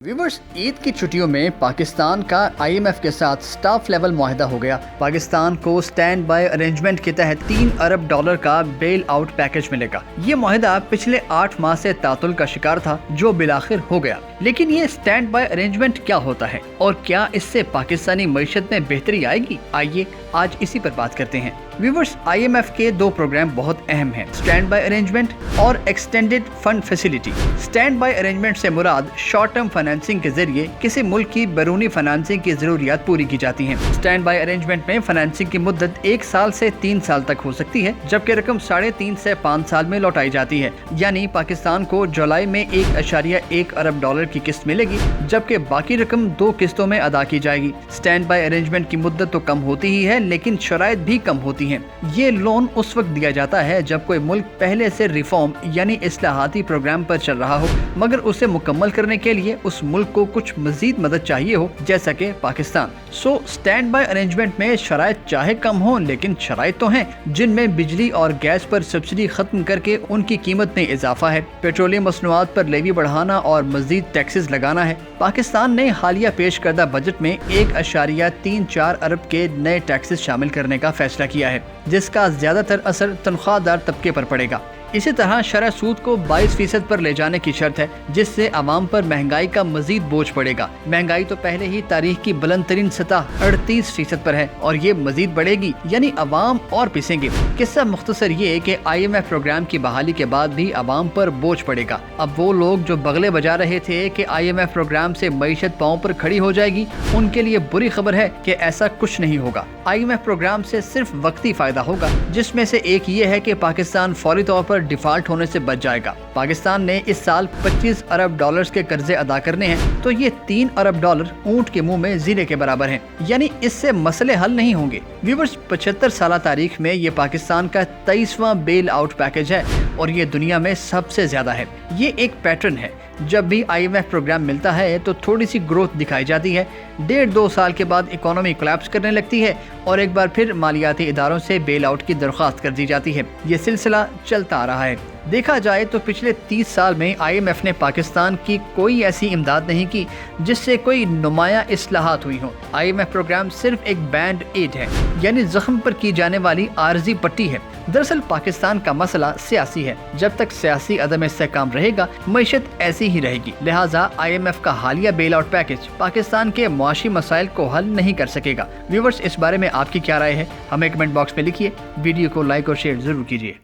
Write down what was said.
Viewers, Eid की छुट्टियों में पाकिस्तान का IMF के साथ स्टाफ लेवल मुआहदा हो गया। पाकिस्तान को स्टैंड बाय अरेंजमेंट के तहत $3 अरब का बेल आउट पैकेज मिलेगा। ये मुआहदा पिछले 8 माह से तातुल का शिकार था, जो बिलाखिर हो गया। लेकिन ये स्टैंड बाय अरेंजमेंट क्या होता है और क्या इससे पाकिस्तानी मईशत में बेहतरी आएगी? आइए आज इसी पर बात करते हैं। व्यूवर्स, IMF के 2 प्रोग्राम बहुत अहम हैं, स्टैंड बाय अरेंजमेंट और extended fund facility. Stand by arrangement से मुराद शॉर्ट टर्म फाइनेंसिंग के जरिए किसी मुल्क की बैरूनी फाइनेंसिंग की जरूरियात पूरी की जाती हैं। स्टैंड बाय अरेंजमेंट में फाइनेंसिंग की मुद्दत 1 साल से 3 साल तक हो सकती है, जबकि रकम 3.5 से 5 साल में लौटाई जाती है। यानी पाकिस्तान को जुलाई में $1.1 अरब की किस्त मिलेगी, जबकि बाकी रकम 2 किस्तों में अदा की जाएगी। स्टैंड बाय अरेंजमेंट की मुद्दत तो कम होती ही है, लेकिन शराइत भी कम होती हैं। ये लोन उस वक्त दिया जाता है जब कोई मुल्क पहले से रिफॉर्म यानी इस्लाहाती प्रोग्राम पर चल रहा हो, मगर उसे मुकम्मल करने के लिए उस मुल्क को कुछ मजीद मदद चाहिए हो, जैसा कि पाकिस्तान। स्टैंड बाय अरेंजमेंट में शराइत चाहे कम हो, लेकिन शराइत तो हैं, जिनमें बिजली और गैस पर सब्सिडी खत्म करके उनकी कीमत में इजाफा है, पेट्रोलियम मसनूआत पर लेवी बढ़ाना और मजीद टैक्सेस लगाना है। पाकिस्तान ने हालिया पेश करदा बजट में 1.34 अरब के नए टैक्सेस शामिल करने का फैसला किया है, जिसका ज्यादातर असर तनख्वाहदार तबके पर पड़ेगा। इसी तरह शरह सूद को 22% पर ले जाने की शर्त है, जिससे अवाम पर महंगाई का मजीद बोझ पड़ेगा। महंगाई तो पहले ही तारीख की बुलंद तरीन सतह 38% पर है और ये मजीद बढ़ेगी, यानी अवाम और पिसेंगे। किस्सा मुख्तसर ये कि IMF प्रोग्राम की बहाली के बाद भी अवाम पर बोझ पड़ेगा। अब वो लोग जो बगले बजा रहे थे कि IMF प्रोग्राम से मईशत पांव पर खड़ी हो जाएगी, उनके लिए बुरी खबर है कि ऐसा कुछ नहीं होगा। IMF प्रोग्राम से सिर्फ वक्ती फायदा होगा, जिसमें से एक ये है कि पाकिस्तान फौरी तौर पर डिफॉल्ट होने से बच जाएगा। पाकिस्तान ने इस साल $25 अरब के कर्जे अदा करने हैं, तो ये $3 अरब ऊंट के मुंह में जीरे के बराबर हैं, यानी इससे मसले हल नहीं होंगे। व्यूवर्स, 75 साल तारीख में ये पाकिस्तान का 23वां बेल आउट पैकेज है और ये दुनिया में सबसे ज्यादा है। ये एक पैटर्न है, जब भी IMF प्रोग्राम मिलता है तो थोड़ी सी ग्रोथ दिखाई जाती है, 1.5-2 साल के बाद इकोनॉमी कोलैप्स करने लगती है और एक बार फिर मालियाती इदारों से बेल आउट की दरख्वास्त कर दी जाती है। ये सिलसिला चलता आ रहा है। देखा जाए तो पिछले 30 साल में IMF ने पाकिस्तान की कोई ऐसी इमदाद नहीं की जिससे कोई नुमाया इस्लाहात हुई हो। IMF प्रोग्राम सिर्फ एक बैंड एड है, यानी जख्म पर की जाने वाली आर्जी पट्टी है। दरअसल पाकिस्तान का मसला सियासी है। जब तक सियासी अदम इस्तेहकाम रहेगा, मईशत ऐसी ही रहेगी। लिहाजा IMF का हालिया बेल आउट पैकेज पाकिस्तान के मुआशी मसाइल को हल नहीं कर सकेगा। व्यूवर्स, इस बारे में आपकी क्या राय है? हमें कमेंट बॉक्स में लिखिए। वीडियो को लाइक और शेयर जरूर कीजिए।